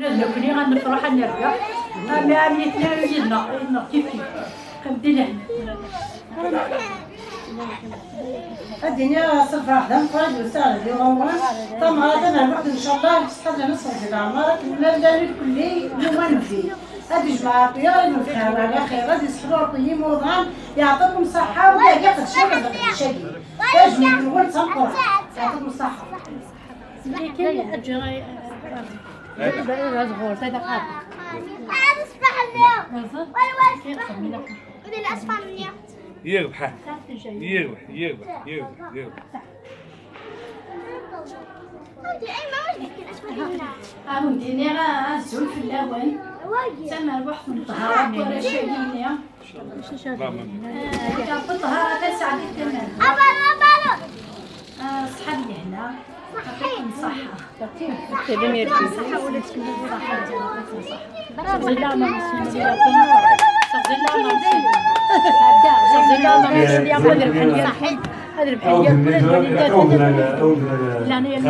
نكوني غنفرح نرجع عمليتنا يدنا كيف كنبدينا الدنيا صفر واحدة مفرج وسالة دي غمرة طمعة أنا الوقت إن شاء الله يستطيع نصف العمارة ولا الدليل كلي يومن فيه هذه جماعة طيارة المفتاح على خير غادي يسحبوا طيب وضعان يعطيكم صحة ولا ياخذ شيء تاج من الولد تنقر يعطيكم الصحة كاين أجر صغور تاع قاعد أصبح اليوم ولا أصبح اليوم يربح يربح يربح يربح يربح وديني راه الزول في الاول تما نروح في الطهارات ولا شايلين في الطهارات ساعدي تمام صحاب لي هنا يعطيكم الصحة صحة ولا تكملوا صحة صافي لا ما مسلمين صافي لا ما مسلمين صافي لا ما مسلمين هذا الحلية صحيح هذا الحلية كل الوليدات لا انا